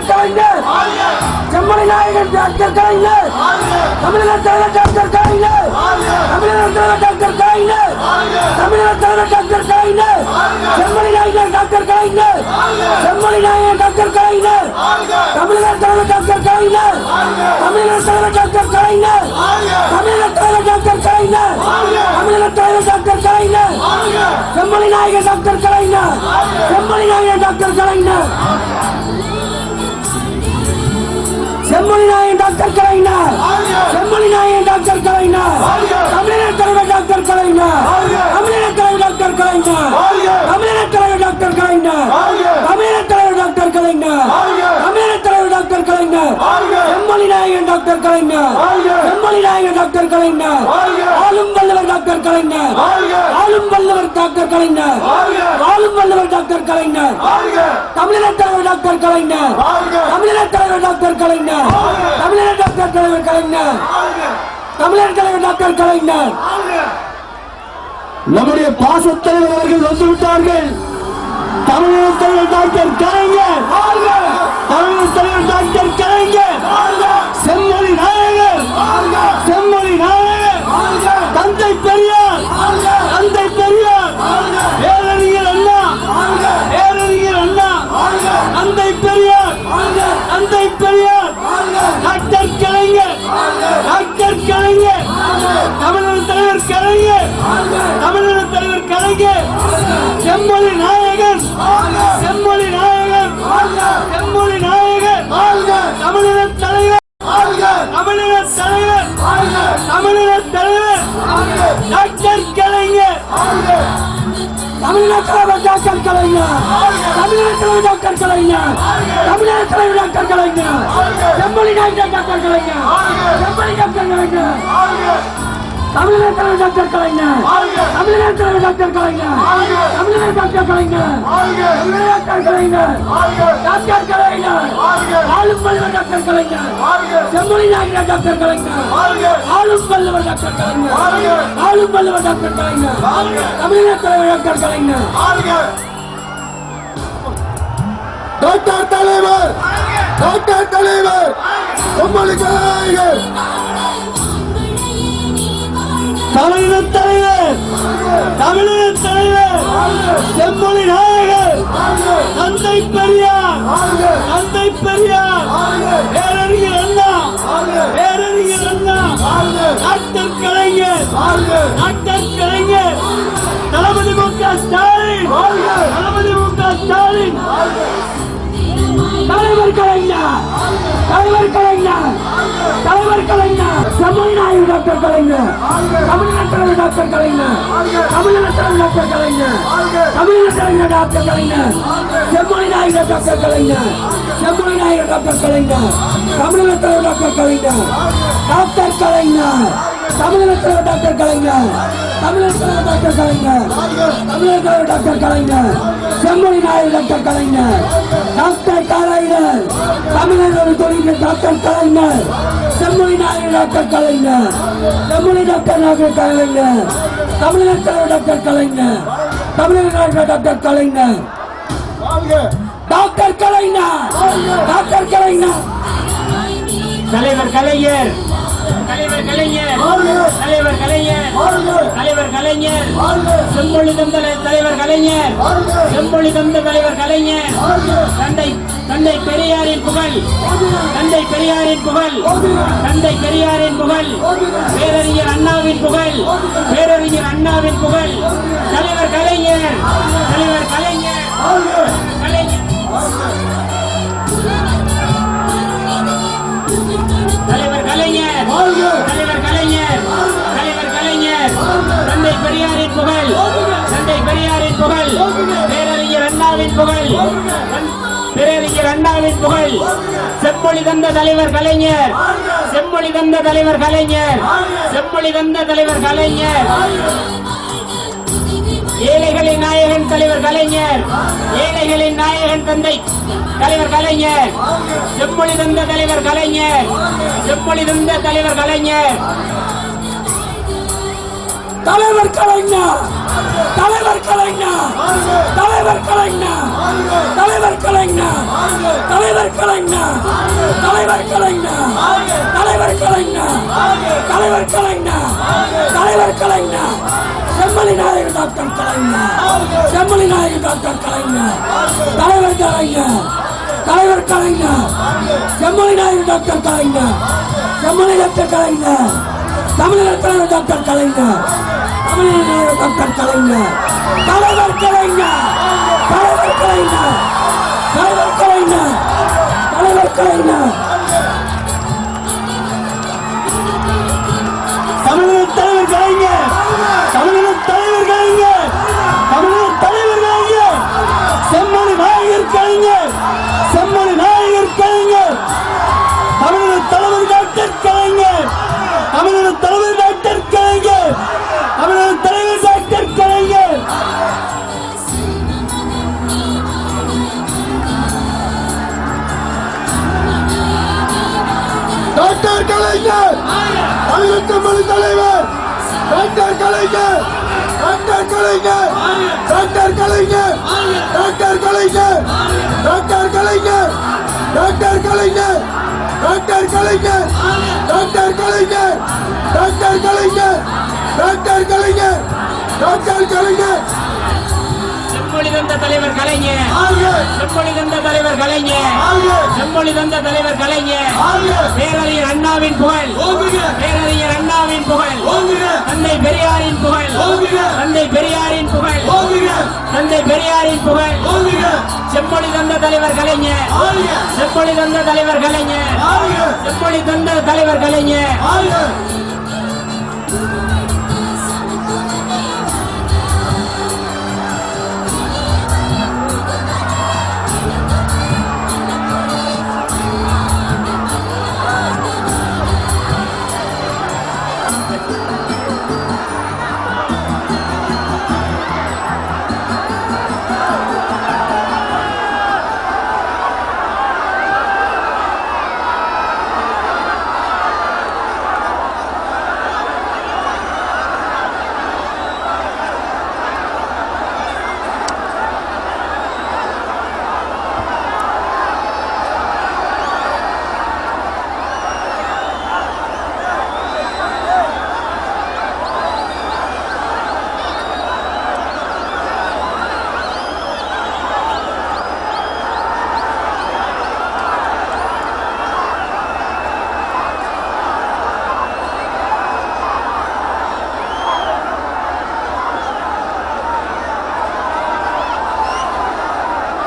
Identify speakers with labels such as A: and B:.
A: Doctor கலைஞர், செம்மொழி நாயகன் doctor கலைஞர், தமிழர் தலைவர் டாக்டர் கலைஞர், தமிழர் தலைவர் டாக்டர் கலைஞர், தமிழர் தலைவர் டாக்டர் கலைஞர், செம்மொழி நாயகன் டாக்டர் கலைஞர், செம்மொழி நாயகன் டாக்டர் கலைஞர், தமிழர் தலைவர் டாக்டர் கலைஞர், தமிழர் தலைவர் டாக்டர் கலைஞர், தமிழர் தலைவர் டாக்டர் கலைஞர், தமிழர் தலைவர் டாக்டர் கலைஞர், செம்மொழி நாயகன் டாக்டர் கலைஞர், செம்மொழி நாயகன் டாக்டர் கலைஞர், செம்மொழி நாயகன் டாக்டர் கலைஞர், செம்மொழி நாயகன் டாக்டர் கலைஞர், தமிழர் தலைவர் டாக்டர் கலைஞர், தமிழர் தலைவர் டாக்டர் கலைஞர், தமிழர் தலைவர் டாக்டர் கலைஞர், தமிழர் தலைவர் டாக்டர் கலைஞர், தமிழர் தலைவர் டாக்டர் கலைஞர், செம்மொழி நாயகன் டாக்டர் கலைஞர், செம்மொழி நாயகன் டாக்டர் கலைஞர், ஆளும் வல்லவர் டாக்டர் கலைஞர், ஆளும் வல்லவர் டாக்டர் கலைஞர், ஆளும் வல்லவர் டாக்டர் கலைஞர், தமிழர் தலைவர் டாக்டர் கலைஞர், தமிழர் தலைவர் டாக்டர் கலைஞர், தமிழர் டாக்டர் தலைவர் கலைஞர், தமிழர் தலைவர் டாக்டர் கலைஞர். நம்முடைய பாசத்தலைவர் அவர்கள் வந்துவிட்டார்கள். தமிழர் தலைவர் டாக்டர் கலைஞர், தமிழர் தலைவர் டாக்டர் கலைஞர், செம்மொழி நாயகர், செம்மொழி நாயகர், தந்தை பெரியார், தந்தை பெரியார், பேரறிஞர் அண்ணா, பேரறிஞர் அண்ணா, தந்தை பெரியார், தந்தை பெரியார், டாக்டர் கலைஞர், டாக்டர் கலைஞர், தமிழர் தலைவர் கலைஞர், தமிழர் தலைவர் கலைஞர், செம்மொழி நாயகன், செம்மொழி நாயகன், செம்மொழி நாயகன், தமிழர் தலைவர், தமிழர் தலைவர், தமிழர் தலைவர், டாக்டர் கலைஞர், தமிழர் தலைவர் டாக்டர் கலைஞர், தமிழர் தலைவர் டாக்டர் கலைஞர், தமிழர் தலைவர் டாக்டர் கலைஞர், செம்மொழி நாயகன் டாக்டர் கலைஞர், செம்மொழி டாக்டர் கலைஞர், தமிழர் தலைவர் டாக்டர் கலைஞர், தமிழர் தலைவர் டாக்டர் கலைஞர், தமிழர் டாக்டர் கலைஞர், தமிழர் டாக்டர் கலைஞர், டாக்டர் கலைஞர், ஆளும் வல்லவர் டாக்டர் கலைஞர், செம்மொழி நாயகன் டாக்டர் கலைஞர், ஆளும் வல்லவர் டாக்டர் கலைஞர், ஆளும் வல்லவர் டாக்டர் கலைஞர், தமிழர் தலைவர் டாக்டர் கலைஞர், டாக்டர் தலைவர், டாக்டர் தலைவர், செம்மொழி நாயகன், தமிழர் தலைவர், தமிழர் தலைவர், செம்மொழி நாயகர், தந்தை பெரியார், தந்தை பெரியார், பேரறிஞர் அண்ணா, பேரறிஞர் அண்ணா, டாக்டர் கலைஞர், டாக்டர் கலைஞர், தளபதி மு.க. ஸ்டாலின், தளபதி மு.க. ஸ்டாலின், தலைவர் கலைஞர், தலைவர் கலைஞர், தலைவர் கலைஞர், செம்மொழி நாயகன் டாக்டர் கலைஞர், தமிழர் தலைவர் டாக்டர் கலைஞர், தமிழர் தலைவர் டாக்டர் கலைஞர், தமிழர் தலைவர் டாக்டர் கலைஞர், செம்மொழி நாயகன் டாக்டர் கலைஞர், செம்மொழி நாயகன் டாக்டர் கலைஞர், தமிழர் தலைவர் டாக்டர் கலைஞர், டாக்டர் கலைஞர், தமிழர் தலைவர் டாக்டர் கலைஞர், தமிழர் தலைவர் டாக்டர் கலைஞர், தமிழர் தலைவர் டாக்டர் கலைஞர், செம்மொழி நாயகன் டாக்டர் கலைஞர், டாக்டர் கலைஞர், தமிழர் தொழில் டாக்டர் கலைஞர், செம்மொழி நாயகன் டாக்டர் கலைஞர், செம்மொழி டாக்டர் நாயகன் கலைஞர், தமிழர் தலைவர் டாக்டர் கலைஞர், தமிழர் நாயகன் டாக்டர் கலைஞர், டாக்டர் கலைஞர், டாக்டர் கலைஞர், தலைவர் கலைஞர், தலைவர் கலைஞர், தலைவர் கலைஞர், தலைவர் கலைஞர், செம்மொழி தந்த தலைவர் கலைஞர், செம்மொழி தந்த தலைவர் கலைஞர், தந்தை பெரியாரின் புகழ், தந்தை பெரியாரின் புகழ், தந்தை பெரியாரின் புகழ், பேரறிஞர் அண்ணாவின் புகழ், பேரறிஞர் அண்ணாவின் புகழ், தலைவர் கலைஞர், தலைவர் கலைஞர், கலைஞர், தலைவர் கலைஞர், தலைவர் கலைஞர், தலைவர் கலைஞர், தந்தை பெரியாரின் புகழ், தந்தை பெரியாரின் புகழ், பேரறிஞர் அண்ணாவின் புகழ், பேரறிஞர் அண்ணாவின் புகழ், செம்மொழி தந்த தலைவர் கலைஞர், செம்மொழி தந்த தலைவர் கலைஞர், செம்மொழி தந்த தலைவர் கலைஞர், ஏழைகளின் நாயகன் தலைவர் கலைஞர், ஏழைகளின் நாயகன் தந்தை தலைவர் கலைஞர், செம்மொழி தந்த தலைவர் கலைஞர், செம்மொழி தந்த தலைவர் கலைஞர், தலைவர் கலைஞர், தலைவர் கலைஞர், தலைவர் தலைவர் கலைஞர் தலைவர் கலைஞர் தலைவர் கலைஞர் தலைவர் கலைஞர் தலைவர் கலைஞர் தலைவர் கலைஞர் தலைவர் கலைஞர் செம்மொழி நாயகர் டாக்டர் கலைஞர் செம்மொழி நாயகர் டாக்டர் கலைஞர் தலைவர் கலைஞர் தலைவர் கலைஞர் செம்மொழி நாயகர் டாக்டர் கலைஞர் செம்மொழி டாக்டர் கலைஞர் தமிழர் தலைவர் டாக்டர் கலைஞர் தமிழர் டாக்டர் கலைஞர் தலைவர் கலைஞர் தலைவர் கலைஞர் தலைவர் கலைஞர் தலைவர் கலைஞர் தமிழர் தலைவர் கலைஞர் தமிழர் தலைவர் கலைஞர் தமிழர் தலைவர் கலைஞர் செம்மொழி நாயகர் கலைஞர் செம்மொழி நாயகர் கலைஞர் தமிழர் தலைவர் டாக்டர் கலைஞர் தமிழர் தலைவர் டாக்டர் கலைஞர் தமிழர் தலைவர் டாக்டர் கலைஞர் டாக்டர் கலைஞர் தமிழர் செம்மொழி தலைவர் டாக்டர் கலைஞர் டாக்டர் கலைஞர் டாக்டர் கலைஞர் டாக்டர் கலைஞர் டாக்டர் கலைஞர் டாக்டர் கலைஞர் டாக்டர் கலைஞர் டாக்டர் கலைஞர் டாக்டர் கலைஞர் டாக்டர் கலைஞர் டாக்டர் கலைஞர்
B: செம்மொழி தந்த தலைவர் கலைஞர் செம்மொழி தந்த தலைவர் கலைஞர் செம்மொழி தந்த தலைவர் கலைஞர் பேரறிஞர் அண்ணாவின் புகழ் பேரறிஞர் அண்ணாவின் புகழ் தந்தை பெரியாரின் புகழ் தந்தை பெரியாரின் புகழ் தந்தை பெரியாரின் புகழ் செம்மொழி தந்த தலைவர் கலைஞர் செம்மொழி தந்த தலைவர் கலைஞர் செம்மொழி தந்த தலைவர் கலைஞர்